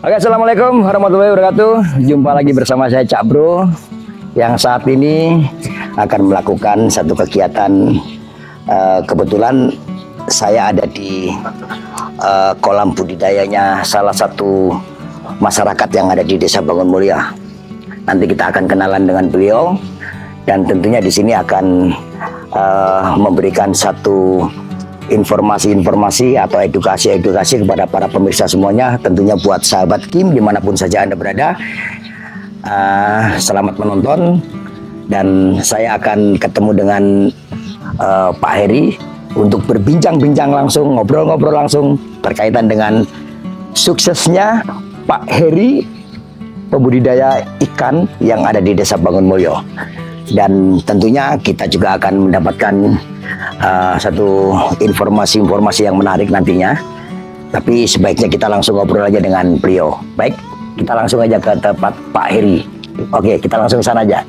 Oke, assalamualaikum warahmatullahi wabarakatuh. Jumpa lagi bersama saya Cak Bro, yang saat ini akan melakukan satu kegiatan. Kebetulan saya ada di kolam budidayanya salah satu masyarakat yang ada di Desa Bangun Mulia. Nanti kita akan kenalan dengan beliau, dan tentunya di sini akan memberikan satu informasi-informasi atau edukasi-edukasi kepada para pemirsa semuanya, tentunya buat sahabat Kim dimanapun saja Anda berada. Selamat menonton, dan saya akan ketemu dengan Pak Heri untuk berbincang-bincang langsung, ngobrol-ngobrol langsung berkaitan dengan suksesnya Pak Heri pembudidaya ikan yang ada di Desa Bangun Mulyo. Dan tentunya kita juga akan mendapatkan satu informasi-informasi yang menarik nantinya. Tapi sebaiknya kita langsung ngobrol aja dengan beliau. Baik, kita langsung aja ke tempat Pak Heri. Oke, kita langsung sana aja.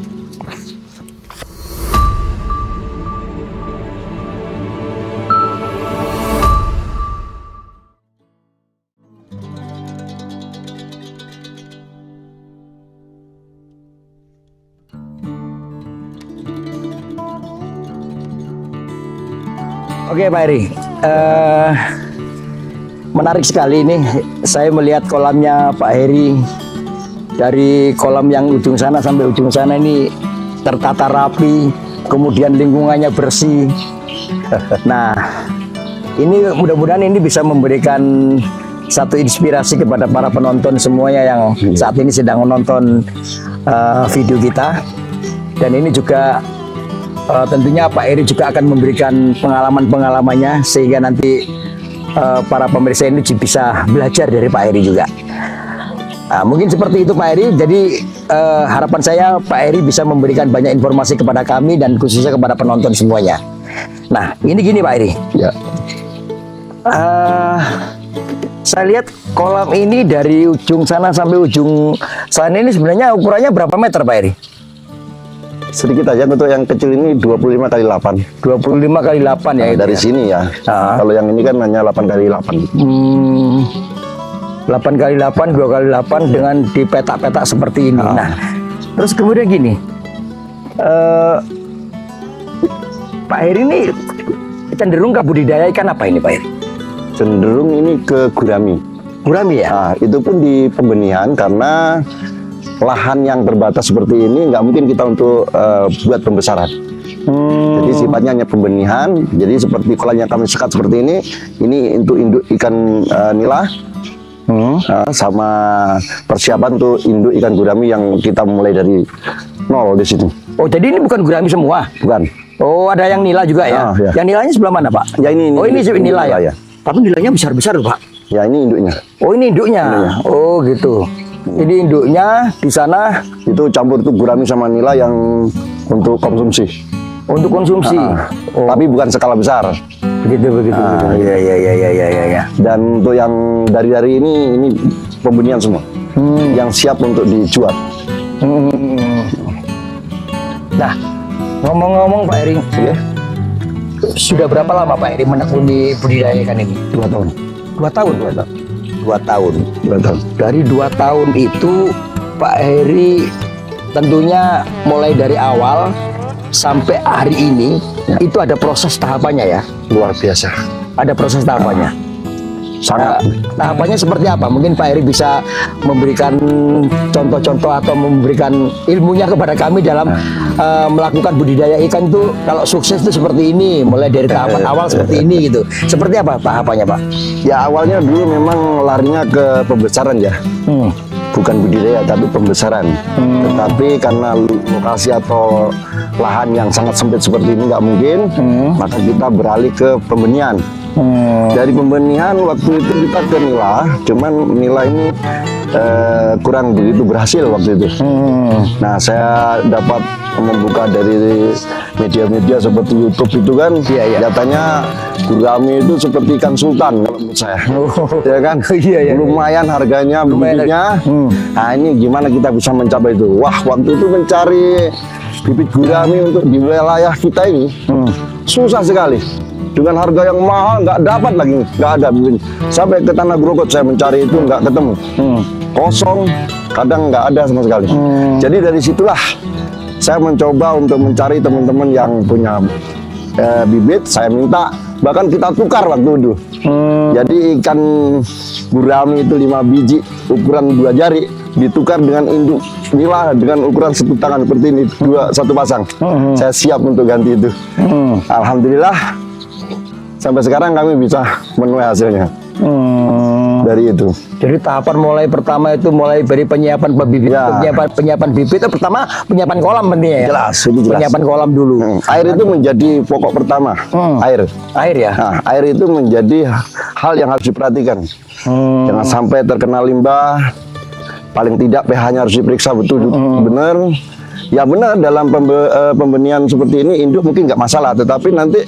Oke Pak Heri, menarik sekali ini. Saya melihat kolamnya Pak Heri, dari kolam yang ujung sana sampai ujung sana ini tertata rapi, kemudian lingkungannya bersih. Nah, ini mudah-mudahan ini bisa memberikan satu inspirasi kepada para penonton semuanya yang saat ini sedang menonton video kita. Dan ini juga tentunya Pak Heri juga akan memberikan pengalaman-pengalamannya, sehingga nanti para pemirsa ini bisa belajar dari Pak Heri juga. Mungkin seperti itu Pak Heri. Jadi harapan saya Pak Heri bisa memberikan banyak informasi kepada kami dan khususnya kepada penonton semuanya. Nah, ini gini Pak Heri. Ya. Saya lihat kolam ini dari ujung sana sampai ujung sana ini sebenarnya ukurannya berapa meter Pak Heri? Sedikit aja, untuk yang kecil ini 25 kali 8. 25 kali 8 ya. Dari ya? sini ya. Kalau yang ini kan hanya 8 kali 8. 8 kali 8, 2 kali 8 dengan di petak-petak seperti ini. Nah, terus kemudian gini, Pak Heri ini cenderung ke budidaya ikan apa ini Pak Heri? Cenderung ini ke gurami. Gurami ya? Nah, itu pun di pembenihan, karena lahan yang terbatas seperti ini nggak mungkin kita untuk buat pembesaran. Jadi sifatnya hanya pembenihan. Jadi seperti kolam yang kami sekat seperti ini untuk induk ikan nila, sama persiapan untuk induk ikan gurami yang kita mulai dari nol di situ. Oh, jadi ini bukan gurami semua? Bukan. Oh, ada yang nila juga ya? Ya. Yang nilanya sebelah mana Pak? Ya ini oh, ini nila ya? ya. Tapi nilainya besar-besar Pak? Ya, ini induknya. Oh, ini induknya. Oh, gitu. Jadi induknya di sana itu campur itu gurami sama nila yang untuk konsumsi. Untuk konsumsi. Oh. Tapi bukan skala besar. Begitu. Ya. Dan untuk yang dari ini pembenihan semua. Yang siap untuk dijual. Nah, ngomong-ngomong Pak Heri, ya, sudah berapa lama Pak Heri menekuni budidaya ikan ini? 2 tahun. 2 tahun. 2 tahun. Dari 2 tahun itu Pak Heri tentunya mulai dari awal sampai hari ini ya, itu ada proses tahapannya ya? Luar biasa. Ada proses tahapannya. Sangat. Tahapannya seperti apa? Mungkin Pak Heri bisa memberikan contoh-contoh atau memberikan ilmunya kepada kami dalam melakukan budidaya ikan itu. Kalau sukses itu seperti ini, mulai dari tahapan awal seperti ini gitu. Seperti apa tahapannya Pak? Ya, awalnya dulu memang larinya ke pembesaran ya. Bukan budidaya tapi pembesaran. Tetapi karena lokasi atau lahan yang sangat sempit seperti ini nggak mungkin, maka kita beralih ke pembenihan. Dari pembenihan waktu itu kita ke nila, cuman nila ini kurang begitu berhasil waktu itu. Nah, saya dapat membuka dari media-media seperti YouTube itu kan, katanya gurami itu seperti ikan sultan kalau menurut saya. Ya kan? Lumayan harganya, bibitnya. Nah, ini gimana kita bisa mencapai itu? Wah, waktu itu mencari bibit gurami untuk di wilayah kita ini susah sekali. dengan harga yang mahal nggak dapat lagi, nggak ada bibit. Sampai ke Tanah Grogol saya mencari itu nggak ketemu, kosong, kadang nggak ada sama sekali. Jadi dari situlah saya mencoba untuk mencari teman-teman yang punya bibit, saya minta, bahkan kita tukar waktu itu. Jadi ikan gurami itu 5 biji ukuran 2 jari ditukar dengan induk nila dengan ukuran 1 tangan seperti ini, satu pasang. Saya siap untuk ganti itu. Alhamdulillah sampai sekarang kami bisa menuai hasilnya dari itu. Jadi tahapan mulai pertama itu mulai dari penyiapan bibit, penyiapan bibit itu pertama penyiapan kolam pentingnya ya. Jelas, itu jelas. Penyiapan kolam dulu. Air itu menjadi pokok pertama. Air ya. Nah, air itu menjadi hal yang harus diperhatikan. Jangan sampai terkena limbah. Paling tidak pH-nya harus diperiksa betul benar. Ya benar, dalam pembenihan seperti ini induk mungkin nggak masalah, tetapi nanti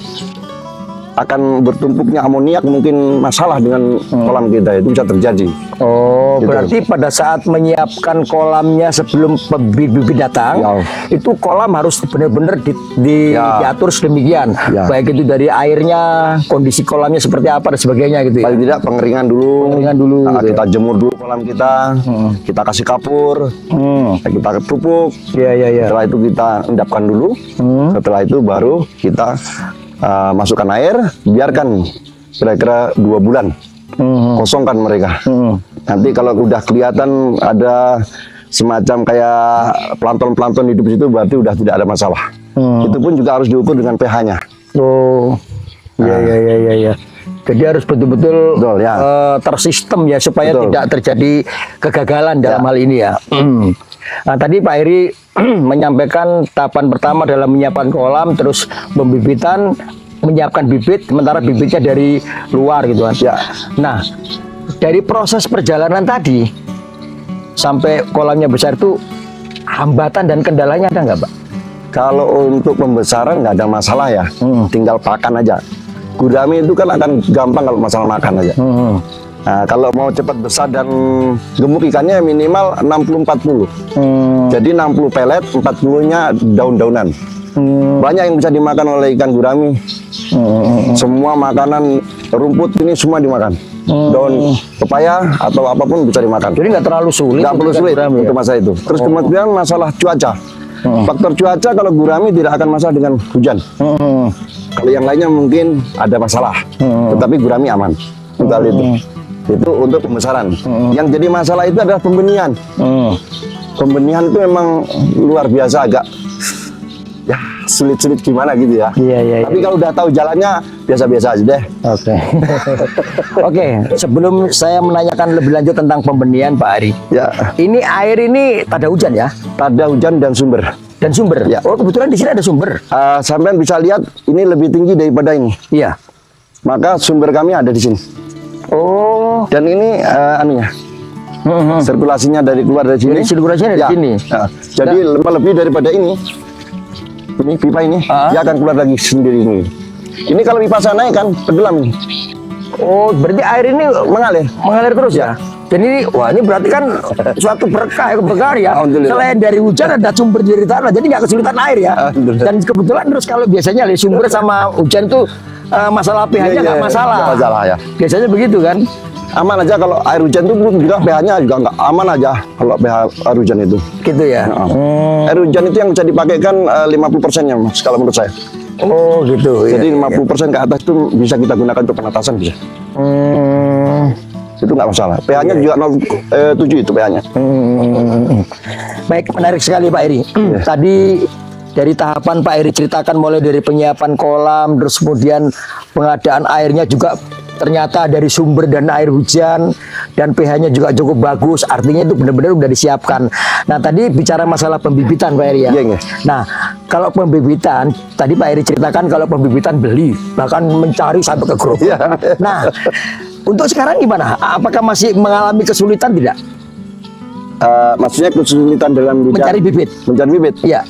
akan bertumpuknya amoniak mungkin masalah dengan kolam kita, itu bisa terjadi. Oh, gitu. Berarti pada saat menyiapkan kolamnya sebelum bibit datang, itu kolam harus benar-benar diatur sedemikian. Baik itu dari airnya, kondisi kolamnya seperti apa dan sebagainya gitu ya. Paling tidak pengeringan dulu. Nah, gitu kita jemur dulu kolam kita, kita kasih kapur, kita pupuk. Setelah itu kita endapkan dulu. Setelah itu baru kita masukkan air, biarkan kira-kira 2 bulan, kosongkan mereka. Nanti kalau udah kelihatan ada semacam kayak plankton hidup di situ, berarti udah tidak ada masalah. Itu pun juga harus diukur dengan pH-nya. Iya. Jadi harus betul-betul tersistem ya supaya tidak terjadi kegagalan dalam hal ini ya. Nah, tadi Pak Heri menyampaikan tahapan pertama dalam menyiapkan kolam, terus pembibitan, menyiapkan bibit, sementara bibitnya dari luar gitu kan. Nah, dari proses perjalanan tadi sampai kolamnya besar itu hambatan dan kendalanya ada nggak, Pak? Kalau untuk pembesaran nggak ada masalah ya, tinggal pakan aja. Gurami itu kan akan gampang kalau masalah makan aja. Nah, kalau mau cepat besar dan gemuk ikannya minimal 60-40. Jadi 60 pelet, 40-nya daun-daunan. Banyak yang bisa dimakan oleh ikan gurami. Semua makanan rumput ini semua dimakan. Daun pepaya atau apapun bisa dimakan. Jadi nggak terlalu sulit. Nggak perlu sulit untuk masalah itu. Terus kemudian masalah cuaca. Faktor cuaca kalau gurami tidak akan masalah dengan hujan. Kalau yang lainnya mungkin ada masalah. Tetapi gurami aman. Untuk itu. Itu untuk pembesaran. Yang jadi masalah itu adalah pembenihan. Pembenihan itu memang luar biasa, agak ya sulit-sulit gimana gitu ya. Tapi kalau udah tahu jalannya biasa-biasa aja deh. Oke, sebelum saya menanyakan lebih lanjut tentang pembenihan Pak Heri. Ini air ini tak ada hujan ya? Tak ada hujan dan sumber. Oh, kebetulan di sini ada sumber. Sampean bisa lihat ini lebih tinggi daripada ini. Maka sumber kami ada di sini. Dan ini sirkulasinya dari keluar dari sini. Sirkulasinya dari sini. Jadi lebih daripada ini. Ini pipa ini, dia akan keluar lagi sendiri ini. Ini kalau pipa saya naik kan tenggelam ini. Oh, berarti air ini mengalir terus ya? Dan ini, wah ini berarti kan suatu berkah ya. Selain dari hujan ada sumber dari tanah, jadi nggak kesulitan air ya. Dan kebetulan terus kalau biasanya sumber sama hujan tuh masalah pH-nya nggak masalah. Ya. Biasanya begitu kan? Aman aja kalau air hujan itu juga pH-nya juga nggak aman aja kalau pH air hujan itu. Gitu ya. Air hujan itu yang bisa dipakai kan 50%-nya Mas kalau menurut saya. Oh gitu. Jadi 50% ke atas itu bisa kita gunakan untuk penetasan bisa. Itu nggak masalah. pH-nya juga 0,7 itu pH-nya. Baik, menarik sekali Pak Heri. Tadi dari tahapan Pak Heri ceritakan mulai dari penyiapan kolam, terus kemudian pengadaan airnya juga ternyata dari sumber dan air hujan, dan pH-nya juga cukup bagus, artinya itu benar-benar udah disiapkan. Nah tadi bicara masalah pembibitan Pak Heri ya. Nah kalau pembibitan, tadi Pak Heri ceritakan kalau pembibitan beli, bahkan mencari sampai ke grup. Nah untuk sekarang gimana? Apakah masih mengalami kesulitan tidak? Maksudnya kesulitan dalam mencari bibit? Mencari bibit? Iya.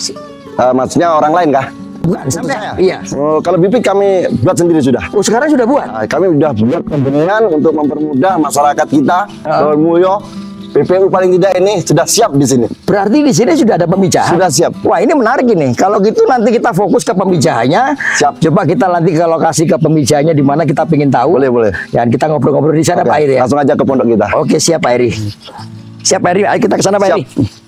Maksudnya orang lain kah? Bukan, sampai saya. Iya. Kalau bibit kami buat sendiri sudah. Oh, sekarang sudah buat? Kami sudah buat pembenihan untuk mempermudah masyarakat kita, Mulyo, PPU paling tidak ini sudah siap di sini. Berarti di sini sudah ada pemijahan. Sudah siap. Wah, ini menarik ini. Kalau gitu nanti kita fokus ke pemijahannya. Siap. Coba kita nanti ke lokasi ke pemijahannya di mana kita pengen tahu. Boleh, boleh. Dan kita ngobrol-ngobrol di sana, Oke, Pak Heri ya. langsung aja ke pondok kita. Oke, siap Pak Heri. Siap Pak Heri, ayo kita ke sana Pak Siap. Heri.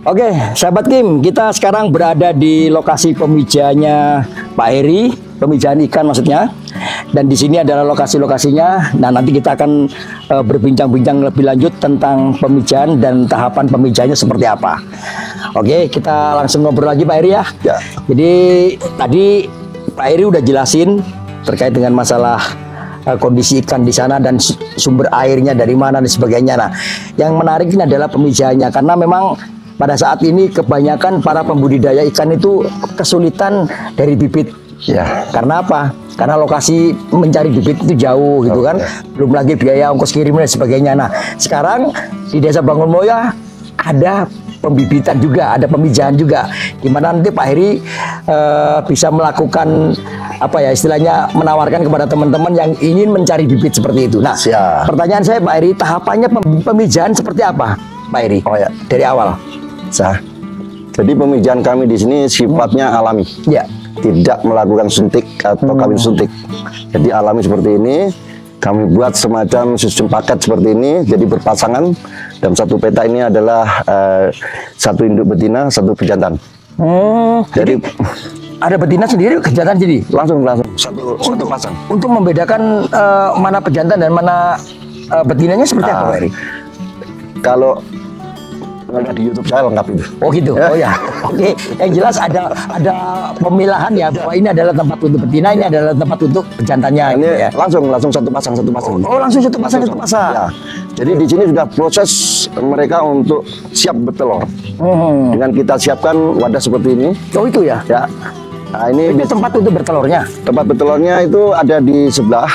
Oke, sahabat Kim, kita sekarang berada di lokasi pemijanya Pak Heri, pemijahan ikan maksudnya. Dan di sini adalah lokasi-lokasinya. Nah, nanti kita akan berbincang-bincang lebih lanjut tentang pemijahan dan tahapan pemijahannya seperti apa. Oke, kita langsung ngobrol lagi Pak Heri ya. Ya. Jadi tadi Pak Heri udah jelasin terkait dengan masalah kondisi ikan di sana dan sumber airnya dari mana dan sebagainya. Nah, yang menarik ini adalah pemijahannya karena memang pada saat ini kebanyakan para pembudidaya ikan itu kesulitan dari bibit. Ya. Karena apa? Karena lokasi mencari bibit itu jauh gitu kan. Belum lagi biaya ongkos kirim dan sebagainya. Nah, sekarang di Desa Bangunmoyo ada pembibitan juga, ada pemijahan juga. Gimana nanti Pak Heri bisa melakukan apa ya istilahnya menawarkan kepada teman-teman yang ingin mencari bibit seperti itu. Nah, Siap. pertanyaan saya Pak Heri, tahapannya pemijahan seperti apa, Pak Heri? Oh ya, Dari awal. sah. Jadi pemijahan kami di sini sifatnya alami. Ya. Tidak melakukan suntik atau kawin suntik. Jadi alami seperti ini. Kami buat semacam sistem paket seperti ini. Jadi berpasangan. Dan satu peta ini adalah satu induk betina, satu pejantan. Jadi ada betina sendiri, jantan jadi. langsung satu pasang. Untuk membedakan mana pejantan dan mana betinanya seperti apa, Pak Heri? Kalau ada di YouTube saya lengkap itu. Oh gitu. Ya. Oh ya. Oke. Yang jelas ada pemilahan ya bahwa ini adalah tempat untuk betina, ini adalah tempat untuk pejantannya. Ini gitu ya. langsung satu pasang. Oh langsung satu pasang. Ya. Jadi di sini sudah proses mereka untuk siap bertelur. Dengan kita siapkan wadah seperti ini. Oh itu ya. Ya. Nah, ini Itu tempat untuk bertelurnya. tempat bertelurnya itu ada di sebelah.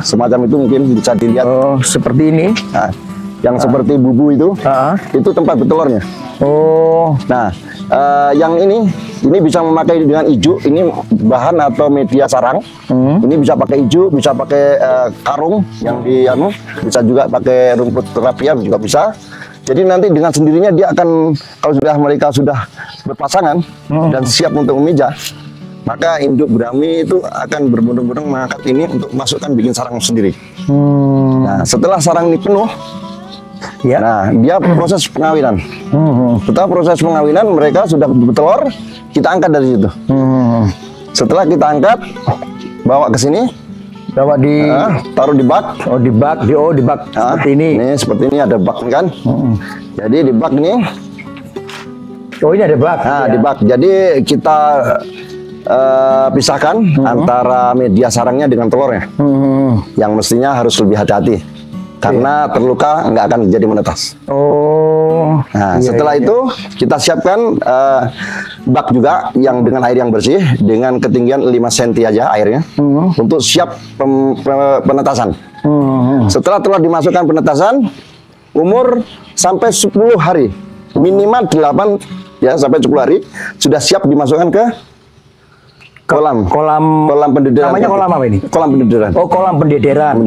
Semacam itu mungkin bisa dilihat. Oh seperti ini. Nah, yang seperti bubu itu tempat bertelurnya. Oh. Nah, yang ini bisa memakai dengan ijuk. Ini bahan atau media sarang. Ini bisa pakai ijuk, bisa pakai karung yang bisa juga pakai rumput terapia juga bisa. Jadi nanti dengan sendirinya dia akan kalau mereka sudah berpasangan dan siap untuk memijah, maka induk Brahmi itu akan berbondong-bondong mengangkat ini untuk masukkan bikin sarang sendiri. Nah, setelah sarang ini penuh, Ya. nah dia proses pengawinan. Setelah proses pengawinan mereka sudah bertelur, kita angkat dari situ. Setelah kita angkat, bawa ke sini, Bawa di taruh di bak. di bak, di bak seperti ini. Nih seperti ini ada bak kan. Jadi di bak ini, Oh ini ada bak. nah ya. di bak. Jadi kita pisahkan antara media sarangnya dengan telurnya. Yang mestinya harus lebih hati-hati. Karena terluka nggak akan jadi menetas. Oh. Nah, Iya, setelah iya. itu kita siapkan bak juga yang dengan air yang bersih dengan ketinggian 5 cm aja airnya untuk siap penetasan. Setelah telur dimasukkan penetasan, umur sampai 10 hari, minimal 8 ya sampai 10 hari sudah siap dimasukkan ke kolam pendederan. Namanya kolam apa ini? Kolam pendederan. Oh kolam pendederan.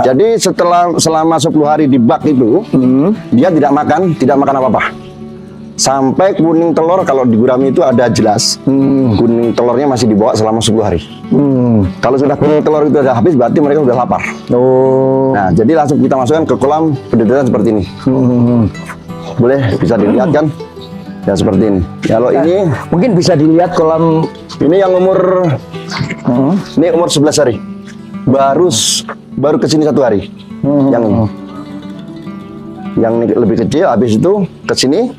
Jadi selama 10 hari di bak itu, dia tidak makan apa-apa. Sampai kuning telur, kalau di gurami itu ada jelas, kuning telurnya masih dibawa selama 10 hari. Kalau sudah kuning telur itu sudah habis, berarti mereka sudah lapar. Oh. Nah, jadi langsung kita masukkan ke kolam pendederan seperti ini. Boleh, bisa dilihat kan? Ya seperti ini. Kalau ini Mungkin bisa dilihat kolam ini yang umur 11 hari. Baru kesini 1 hari. Yang ini. Yang ini lebih kecil, habis itu ke sini.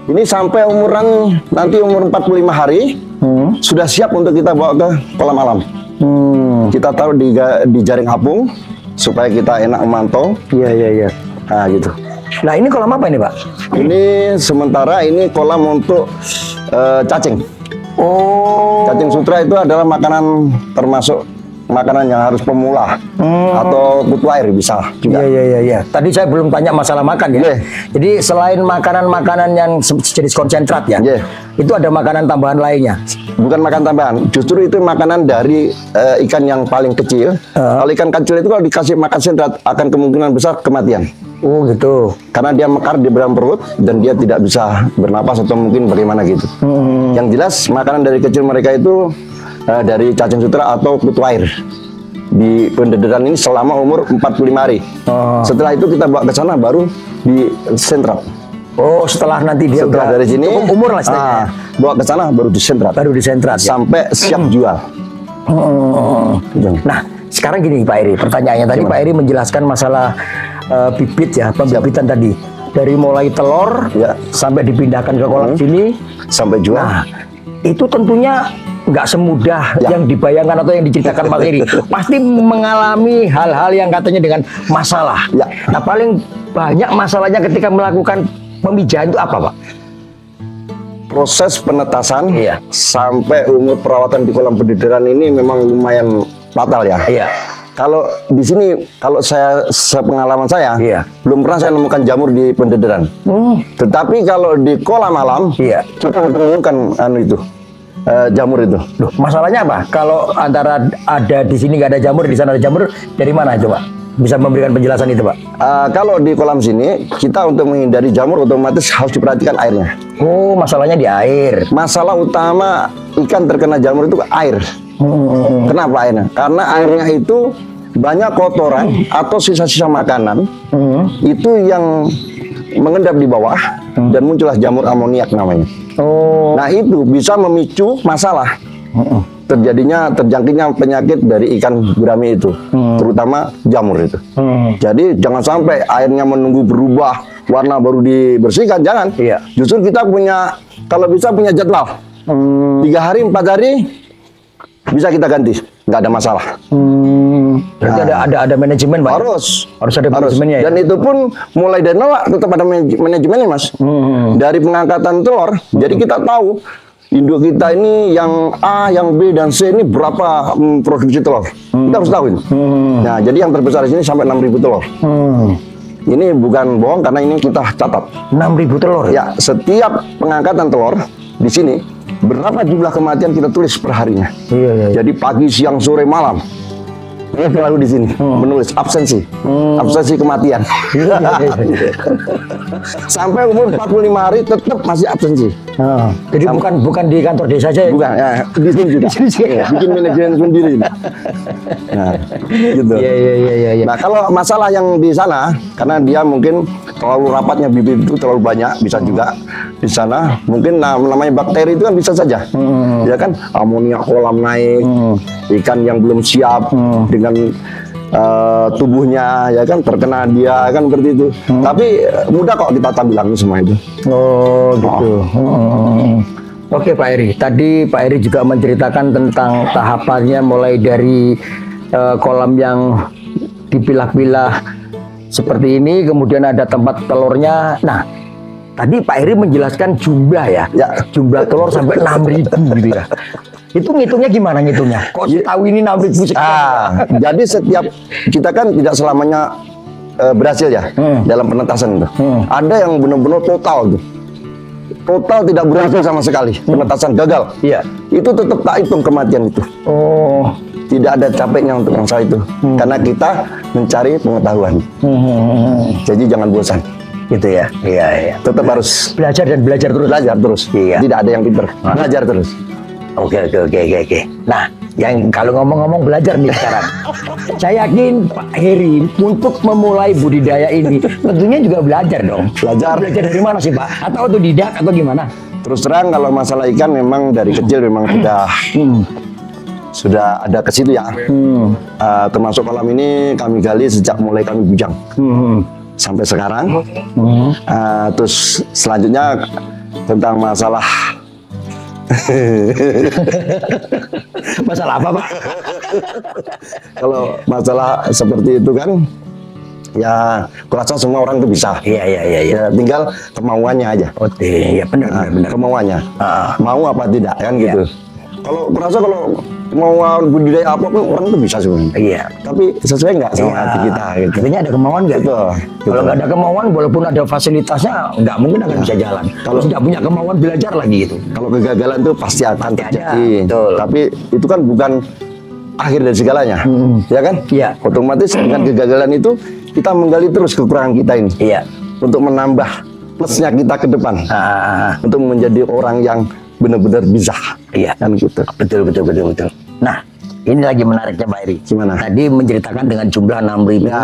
Ini sampai umuran nanti umur 45 hari sudah siap untuk kita bawa ke kolam alam. Kita taruh di jaring apung supaya kita enak memantau. Iya. Nah, gitu. Nah ini kolam apa ini Pak? Ini sementara ini kolam untuk cacing. Oh. Cacing sutra itu adalah makanan termasuk makanan yang harus pemula atau kutu air bisa juga. Iya. Tadi saya belum tanya masalah makan ya. Iya. Jadi selain makanan-makanan yang jenis konsentrat ya, Iya. itu ada makanan tambahan lainnya. Bukan makan tambahan, justru itu makanan dari ikan yang paling kecil. Kalau ikan kecil itu kalau dikasih makan sentrat akan kemungkinan besar kematian. Oh gitu. Karena dia mekar di dalam perut dan dia tidak bisa bernapas atau mungkin bagaimana gitu. Yang jelas makanan dari kecil mereka itu dari cacing sutra atau kutu air. Di pendederan ini selama umur 45 hari. Setelah itu kita bawa ke sana baru di sentrat. Oh, setelah nanti dia Setelah dari sini cukup umur lah istilahnya. bawa ke sana baru disentrat. Baru disentrat ya? Sampai siap jual. Gitu. Nah, sekarang gini Pak Eri, pertanyaannya tadi Gimana? Pak Eri menjelaskan masalah bibit ya, pembibitan tadi. Dari mulai telur Ya. sampai dipindahkan ke kolam sini. Sampai jual. Nah, itu tentunya nggak semudah Ya. yang dibayangkan atau yang diceritakan Pak Eri. Pasti mengalami hal-hal yang katanya dengan masalah. Ya. Nah, paling banyak masalahnya ketika melakukan pemijahan itu apa, Pak? Proses penetasan Iya. sampai umur perawatan di kolam pendederan ini memang lumayan fatal ya. Iya. Kalau di sini, kalau saya sepengalaman saya, Iya. belum pernah saya nemukan jamur di pendederan. Tetapi kalau di kolam alam, Iya. kita menemukan jamur itu. Loh, masalahnya apa? Kalau antara ada di sini nggak ada jamur, di sana ada jamur, dari mana coba? Bisa memberikan penjelasan itu, Pak? Kalau di kolam sini, kita untuk menghindari jamur otomatis harus diperhatikan airnya. Oh, masalahnya di air. Masalah utama ikan terkena jamur itu air. Kenapa airnya? Karena airnya itu banyak kotoran atau sisa-sisa makanan itu yang mengendap di bawah dan muncullah jamur amoniak namanya. Oh, Nah itu bisa memicu masalah terjangkitnya penyakit dari ikan gurami itu, terutama jamur itu. Jadi jangan sampai airnya menunggu berubah warna baru dibersihkan, jangan. Iya. Justru kita punya, kalau bisa punya jadwal 3 hari 4 hari bisa kita ganti, nggak ada masalah. berarti ada manajemen, Pak? Harus ada manajemennya ya? Dan itu pun mulai dari nol tetap ada manajemennya, Mas. Dari pengangkatan telur, jadi kita tahu induk kita ini yang A, yang B dan C ini berapa produksi telur. Kita harus tahu ini. Nah, jadi yang terbesar di sini sampai 6.000 telur. Ini bukan bohong karena ini kita catat. 6.000 telur. Ya, setiap pengangkatan telur di sini berapa jumlah kematian kita tulis per harinya. Iya. Jadi pagi, siang, sore, malam. Ini selalu di sini menulis absensi kematian. Sampai umur 45 hari tetap masih absensi. Jadi bukan di kantor desa saja ya? Bukan, ya, di sini juga. Ya, bikin manajemen sendiri. Nah, gitu. Iya. Nah, kalau masalah yang di sana, karena dia mungkin terlalu rapatnya bibit itu terlalu banyak, bisa juga di sana. Mungkin namanya bakteri itu kan bisa saja, ya kan, amonia kolam naik, ikan yang belum siap dengan tubuhnya, ya kan, terkena dia kan seperti itu. Tapi mudah kok kita tanggulangi semua itu. Oh, gitu. Oke, Pak Eri. Tadi Pak Eri juga menceritakan tentang tahapannya mulai dari kolam yang dipilah-pilah seperti ini, kemudian ada tempat telurnya. Nah, tadi Pak Eri menjelaskan jumlah ya, jumlah telur sampai 6.000 gitu ya. Itu ngitungnya gimana ngitungnya? Kok tahu ini 6.000 sekian? Jadi setiap kita kan tidak selamanya berhasil ya dalam penetasan itu. Ada yang benar-benar total tuh. Total tidak berhasil sama sekali, penetasan gagal. Iya. Itu tetap tak hitung kematian itu. Oh. Tidak ada capeknya untuk masalah itu. Karena kita mencari pengetahuan. Jadi jangan bosan. Gitu ya. Iya. Tetap harus Belajar dan belajar terus. belajar terus. Iya. Tidak ada yang pinter. Belajar terus. Oke. Nah, yang kalau ngomong-ngomong belajar nih sekarang, saya yakin Pak Heri untuk memulai budidaya ini tentunya juga belajar dong. Belajar. Belajar dari mana sih, Pak? Atau otodidak atau gimana? Terus terang kalau masalah ikan memang dari kecil memang sudah ada ke situ ya. Termasuk kolam ini kami gali sejak mulai kami bujang sampai sekarang. Terus selanjutnya tentang masalah Masalah apa, Pak? kalau masalah seperti itu kan ya kurasa semua orang itu bisa. Iya. Ya, tinggal kemauannya aja. Iya benar. Kemauannya. Mau apa tidak kan gitu. Kalau kurasa kalau kemauan budidaya apa pun orang tuh bisa sebenarnya. Iya. Tapi sesuai nggak sama hati kita gitu. Artinya ada kemauan nggak? Betul. Kalau nggak ada kemauan, walaupun ada fasilitasnya, nggak mungkin akan bisa jalan. Kalau tidak punya kemauan belajar lagi gitu. Kalau kegagalan tuh pasti akan terjadi. Betul. Tapi itu kan bukan akhir dari segalanya, ya kan? Iya. Otomatis dengan kegagalan itu kita menggali terus kekurangan kita ini. Iya. Untuk menambah plusnya kita ke depan. Untuk menjadi orang yang benar-benar bisa. Iya. Kan gitu. Betul. Nah, ini lagi menariknya Pak Heri. Gimana? Tadi menceritakan dengan jumlah 6.000. Ya.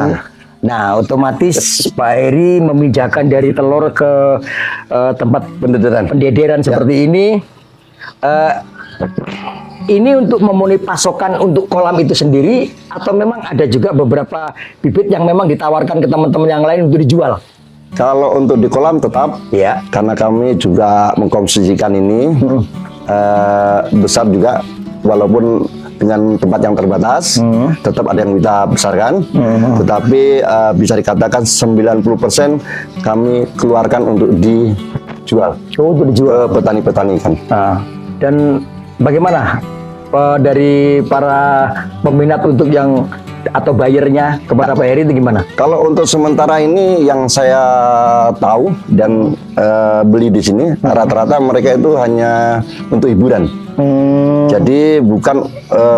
Nah, otomatis Pak Heri memindahkan dari telur ke tempat pendederan seperti ini. Ini untuk memenuhi pasokan untuk kolam itu sendiri, atau memang ada juga beberapa bibit yang memang ditawarkan ke teman-teman yang lain untuk dijual? Kalau untuk di kolam tetap, Ya. karena kami juga mengkonsumsikan ini besar juga, walaupun dengan tempat yang terbatas, tetap ada yang kita besarkan, tetapi bisa dikatakan 90% kami keluarkan untuk dijual. Untuk dijual ke petani-petani ikan. Dan bagaimana dari para peminat untuk yang atau bayarnya kepada Pak Heri itu gimana? Kalau untuk sementara ini yang saya tahu dan beli di sini rata-rata mereka itu hanya untuk hiburan. Jadi bukan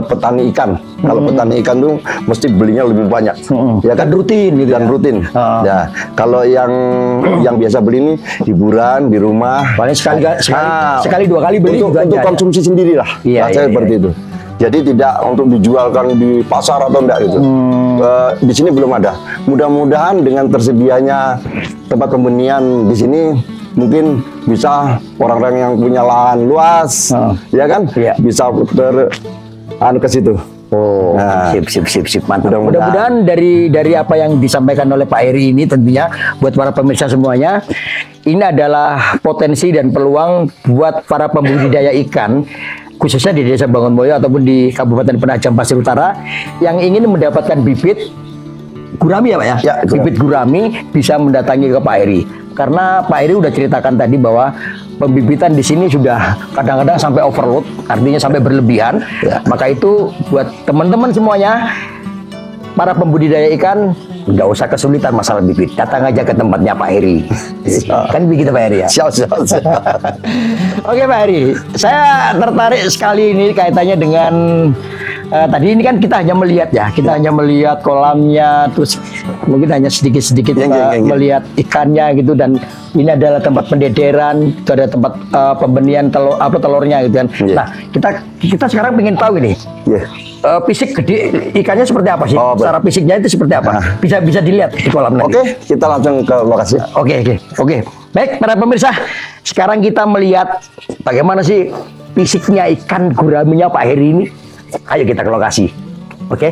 petani ikan. Kalau petani ikan tuh mesti belinya lebih banyak. Ya kan rutin gitu. Dan rutin. Ya, kalau yang biasa beli ini hiburan di rumah. Paling sekali dua kali beli untuk konsumsi sendiri lah. Iya, saya seperti itu. Jadi tidak untuk dijualkan di pasar atau enggak gitu. Di sini belum ada. Mudah-mudahan dengan tersedianya tempat pembenihan di sini mungkin bisa orang-orang yang punya lahan luas, ya kan, bisa ke situ. Oh, nah, sip, mantap. Mudah-mudahan dari apa yang disampaikan oleh Pak Heri ini tentunya buat para pemirsa semuanya, ini adalah potensi dan peluang buat para pembudidaya ikan, khususnya di Desa Bangunmoyo ataupun di Kabupaten Penajam Pasir Utara yang ingin mendapatkan bibit gurami ya Pak ya? Ya, bibit gurami bisa mendatangi ke Pak Heri. Karena Pak Heri udah ceritakan tadi bahwa pembibitan di sini sudah kadang-kadang sampai overload, artinya sampai berlebihan. Ya. Maka itu buat teman-teman semuanya, para pembudidaya ikan, nggak usah kesulitan masalah bibit, datang aja ke tempatnya Pak Heri. Kan begitu Pak Heri ya? Siap. Oke Pak Heri, saya tertarik sekali ini kaitannya dengan tadi ini kan kita hanya melihat ya, kita hanya melihat kolamnya, terus mungkin hanya sedikit-sedikit melihat ikannya gitu, dan ini adalah tempat pendederan, itu ada tempat pembenihan telurnya gitu kan. Nah, kita sekarang pengen tahu ini. Fisik gede ikannya seperti apa sih? Secara fisiknya itu seperti apa? Bisa dilihat di kolam nanti. Oke, kita langsung ke lokasi. Oke. Baik, para pemirsa, sekarang kita melihat bagaimana sih fisiknya ikan guraminya Pak Heri ini. Ayo kita ke lokasi. Oke.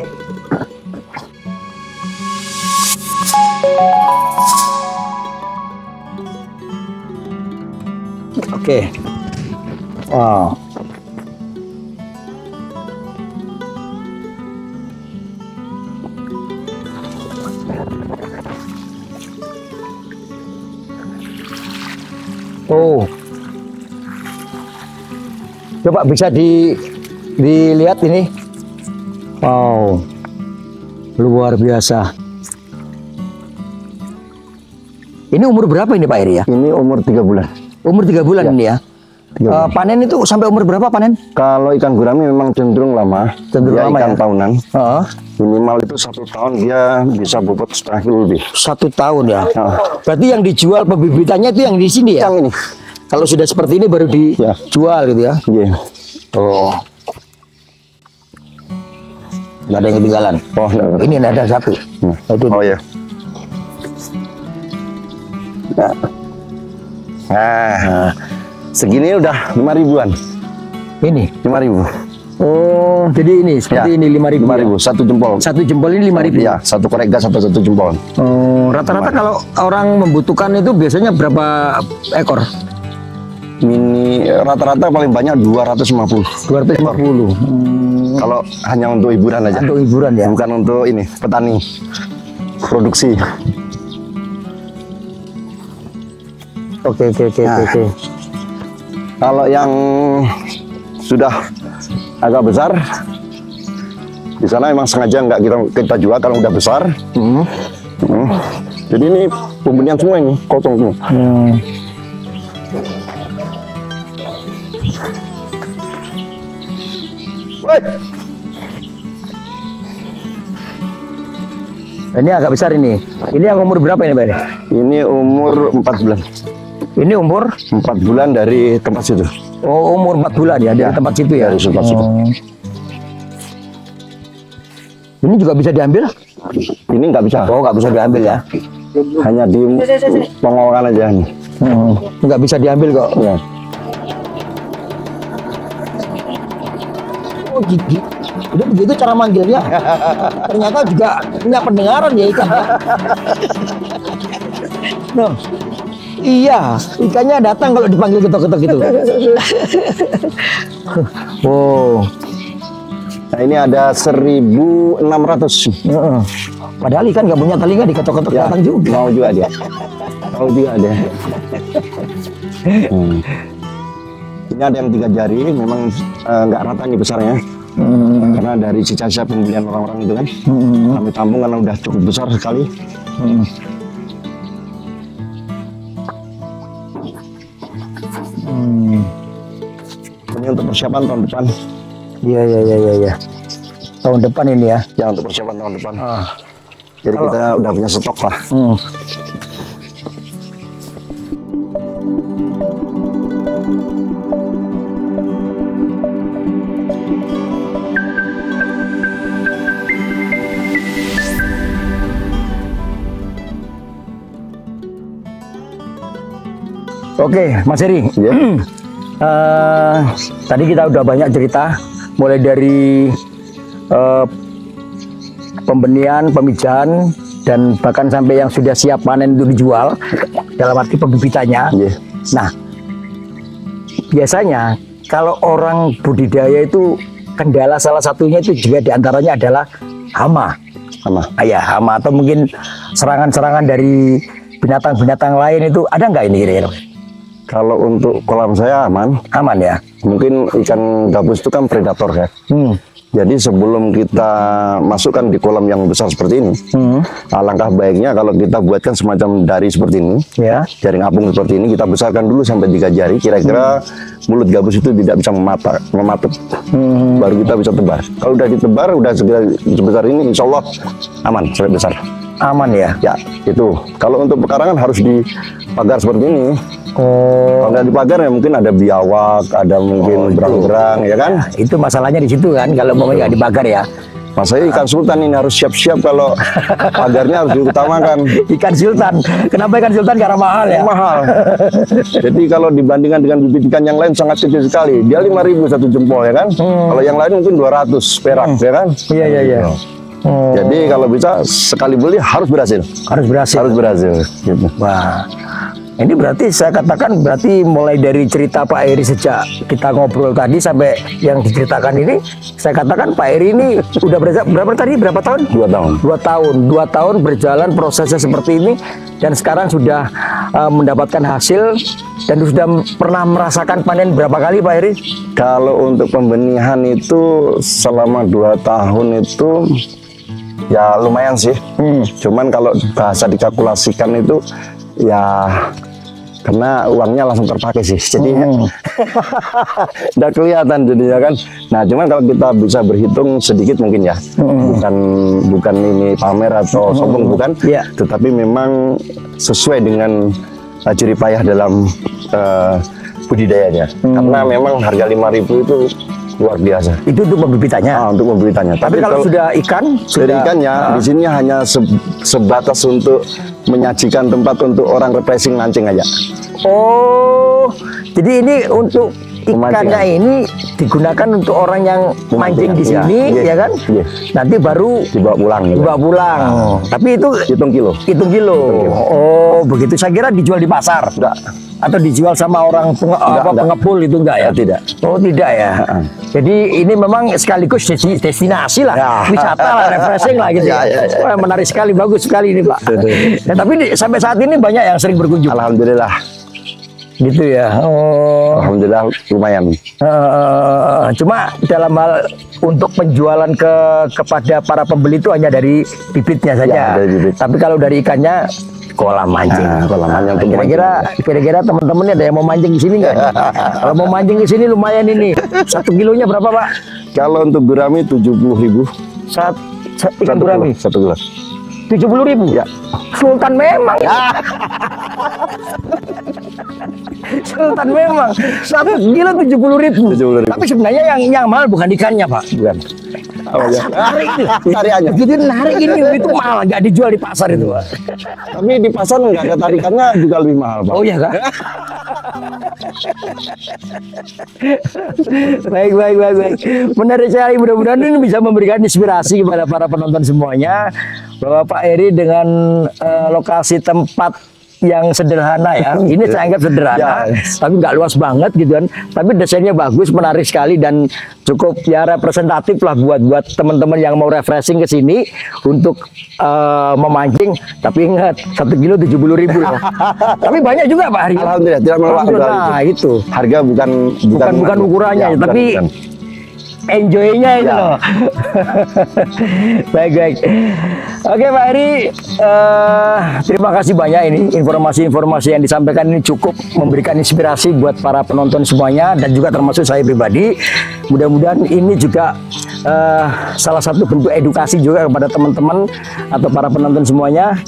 Wow. Coba bisa dilihat ini. Wow. Luar biasa. Ini umur berapa ini Pak Heri ya? Ini umur 3 bulan. Umur 3 bulan ini ya? Panen itu sampai umur berapa panen? Kalau ikan gurami memang cenderung lama. Cenderung lama ikan ya? Tahunan. Minimal itu 1 tahun dia bisa bobot setengah kilo lebih. 1 tahun ya? Berarti yang dijual pembibitannya itu yang di sini ya? Yang ini. Kalau sudah seperti ini baru dijual gitu ya? Iya. Nggak ada yang ketinggalan. Ini ada satu. Ya. Nah, segini udah 5.000-an. Ini 5.000. Jadi ini seperti ini 5.000. 5.000, satu jempol. Satu jempol ini 5.000. Ya, satu korek gas atau satu jempol. Rata-rata kalau orang membutuhkan itu biasanya berapa ekor? Rata-rata paling banyak 250. 250. Kalau hanya untuk hiburan aja. Untuk hiburan ya. Bukan untuk ini petani produksi. Oke. Kalau yang sudah agak besar, Di sana emang sengaja nggak kita jual kalau udah besar. Jadi ini pembenihan semua ini, kosong semua. Ini agak besar ini. Ini yang umur berapa ini, Pak? Ini umur 4 bulan. Ini umur 4 bulan dari tempat situ. Oh, umur 4 bulan ya dari tempat situ ya. Dari tempat situ. Ini juga bisa diambil? Ini nggak bisa. Oh, nggak bisa diambil ya. Hanya di pengolahan aja. Nggak bisa diambil kok. Ya. Oh, gigi. Itu begitu cara manggilnya. Ternyata juga punya pendengaran ya ikan. Nah, iya, ikannya datang kalau dipanggil ketok-ketok gitu. Oh. Nah, ini ada 1.600. Padahal ikan nggak punya telinga, diketok-ketok Ya, datang juga. mau juga dia. Mau juga dia. Ini ada yang 3 jari, memang nggak rata nih besarnya. Karena dari sisa-sisa pembelian orang-orang itu kan, kami tampung karena udah cukup besar sekali. Ini untuk persiapan tahun depan. Iya. Tahun depan ini ya. Ya, untuk persiapan tahun depan. Jadi kita udah punya stok lah. Oke, Mas Heri. Ya. Tadi kita udah banyak cerita, mulai dari pembenihan, pemijahan, dan bahkan sampai yang sudah siap panen untuk dijual, dalam arti pembibitannya. Iya. Nah, biasanya kalau orang budidaya itu kendala salah satunya itu juga diantaranya adalah hama. Ya, hama atau mungkin serangan-serangan dari binatang-binatang lain itu ada nggak ini kira-kira? Kalau untuk kolam saya aman. Aman ya. Mungkin ikan gabus itu kan predator ya. Jadi sebelum kita masukkan di kolam yang besar seperti ini, alangkah baiknya kalau kita buatkan semacam dari seperti ini, ya, jaring apung seperti ini, kita besarkan dulu sampai 3 jari. Kira-kira mulut gabus itu tidak bisa mematuk, baru kita bisa tebar. Kalau udah ditebar, udah sebesar ini, insya Allah aman sampai besar. Aman ya. Ya, itu. Kalau untuk pekarangan harus dipagar seperti ini. Oh. Kalau nggak dipagar ya mungkin ada biawak, ada mungkin berang-berang, ya kan? Nah, itu masalahnya di situ kan, kalau mau nggak dipagar ya. Mas saya ikan sultan ini harus siap-siap kalau pagarnya harus diutamakan. Ikan sultan, kenapa ikan sultan? Karena mahal ya? Mahal. Jadi kalau dibandingkan dengan bibit ikan yang lain sangat kecil sekali. Dia 5.000 satu jempol ya kan? Kalau yang lain mungkin 200 perak ya kan? Iya. Jadi kalau bisa sekali beli harus berhasil. Harus berhasil. Gitu. Wah, ini berarti saya katakan berarti mulai dari cerita Pak Heri sejak kita ngobrol tadi sampai yang diceritakan ini, saya katakan Pak Heri ini udah berapa tahun? 2 tahun. 2 tahun berjalan prosesnya seperti ini, dan sekarang sudah mendapatkan hasil dan sudah pernah merasakan panen berapa kali Pak Heri? Kalau untuk pembenihan itu selama 2 tahun itu ya lumayan sih. Cuman kalau bahasa dikalkulasikan itu ya karena uangnya langsung terpakai sih, jadi udah kelihatan jadinya kan. Nah cuman kalau kita bisa berhitung sedikit mungkin ya, bukan ini pamer atau sombong, bukan, tetapi memang sesuai dengan jerih payah dalam budidayanya. Karena memang harga 5.000 itu luar biasa. Itu untuk pembibitannya. Untuk pembibitannya. Tapi kalau sudah ikan, dari ikannya di sini hanya sebatas untuk menyajikan tempat untuk orang refreshing mancing aja. Oh, jadi ini untuk ikannya ini digunakan untuk orang yang mancing di sini, ya kan? Nanti baru dibawa pulang. Tapi itu hitung kilo. Oh, begitu. Saya kira dijual di pasar. Enggak. Atau dijual sama orang pengepul itu enggak ya? Tidak. Oh, tidak ya. Jadi ini memang sekaligus destinasi lah, wisata lah, refreshing lah gitu. Wah, menarik sekali, bagus sekali ini Pak. Nah, tapi sampai saat ini banyak yang sering berkunjung. Alhamdulillah. Gitu ya. Oh. Alhamdulillah lumayan. Cuma dalam hal untuk penjualan kepada para pembeli itu hanya dari bibitnya saja. Ya, dari bibit. Tapi kalau dari ikannya kolam mancing. Kolam mancing. Kira-kira teman-teman ada yang mau mancing di sini nggak? Kalau mau mancing di sini lumayan ini. 1 kilonya berapa, Pak? Kalau untuk gurami 70.000. Ikan gurami 1 kilo. 70.000 Ya. Sultan memang ya. Sultan memang 1 kilo 70.000. 70.000. Tapi sebenarnya yang mahal bukan ikannya, Pak. Bukan. Narik itu. Tariannya. Jadi narik ini itu mahal, nggak dijual di pasar itu, Pak. Tapi di pasar nggak ada tarikannya juga lebih mahal, Pak. Oh iya, Kak. Baik. Menarik sekali, mudah-mudahan ini bisa memberikan inspirasi kepada para penonton semuanya bahwa Pak Heri dengan lokasi tempat yang sederhana ya, ini saya anggap sederhana, tapi nggak luas banget gitu kan, tapi desainnya bagus, menarik sekali dan cukup ya representatif lah buat teman-teman yang mau refreshing ke sini untuk memancing. Tapi ingat 1 kilo 70.000 loh. Tapi banyak juga Pak Hari. Alhamdulillah tidak melewat. Nah itu harga bukan ukurannya, ya, tapi bukan. Enjoy-nya itu loh. Baik. Oke Pak Heri, terima kasih banyak ini informasi-informasi yang disampaikan ini cukup memberikan inspirasi buat para penonton semuanya dan juga termasuk saya pribadi. Mudah-mudahan ini juga salah satu bentuk edukasi juga kepada teman-teman atau para penonton semuanya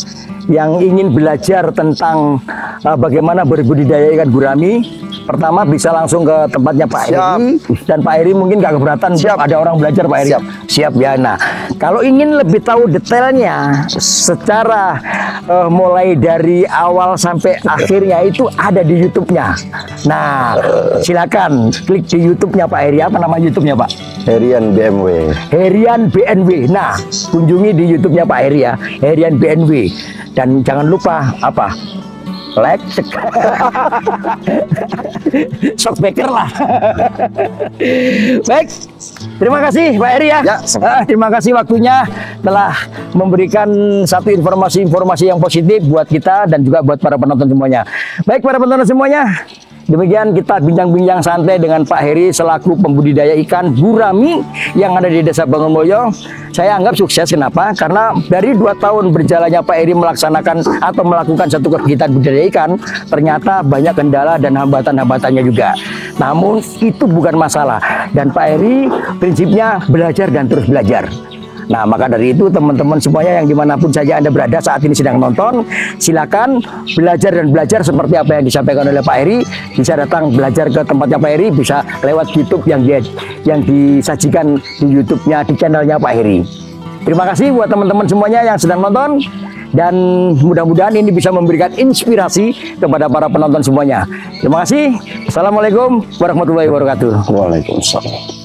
yang ingin belajar tentang bagaimana berbudidaya ikan gurami. Pertama bisa langsung ke tempatnya Pak Heri, dan Pak Heri mungkin gak keberatan ada orang belajar Pak Heri. Siap ya. Nah, kalau ingin lebih tahu detailnya secara mulai dari awal sampai akhirnya itu ada di YouTube-nya. Nah, silakan klik di YouTube-nya Pak Heri. Apa nama YouTube-nya Pak? Herian BMW. Herian BNW. Nah, kunjungi di YouTube-nya Pak Heri ya, Herian BNW. Dan jangan lupa apa? Like, shockbacker lah. Baik, terima kasih Pak Heri ya. Terima kasih waktunya telah memberikan satu informasi-informasi yang positif buat kita dan juga buat para penonton semuanya. Baik para penonton semuanya, demikian kita bincang-bincang santai dengan Pak Heri selaku pembudidaya ikan gurami yang ada di Desa Bangunmoyo. Saya anggap sukses. Kenapa? Karena dari 2 tahun berjalannya Pak Heri melaksanakan atau melakukan satu kegiatan budidaya ikan, ternyata banyak kendala dan hambatan-hambatannya juga. Namun itu bukan masalah. Dan Pak Heri prinsipnya belajar dan terus belajar. Nah, maka dari itu teman-teman semuanya yang dimanapun saja Anda berada saat ini sedang nonton, silakan belajar seperti apa yang disampaikan oleh Pak Heri. Bisa datang belajar ke tempatnya Pak Heri, bisa lewat YouTube yang disajikan di YouTube-nya, di channelnya Pak Heri. Terima kasih buat teman-teman semuanya yang sedang nonton, dan mudah-mudahan ini bisa memberikan inspirasi kepada para penonton semuanya. Terima kasih. Assalamualaikum warahmatullahi wabarakatuh. Waalaikumsalam.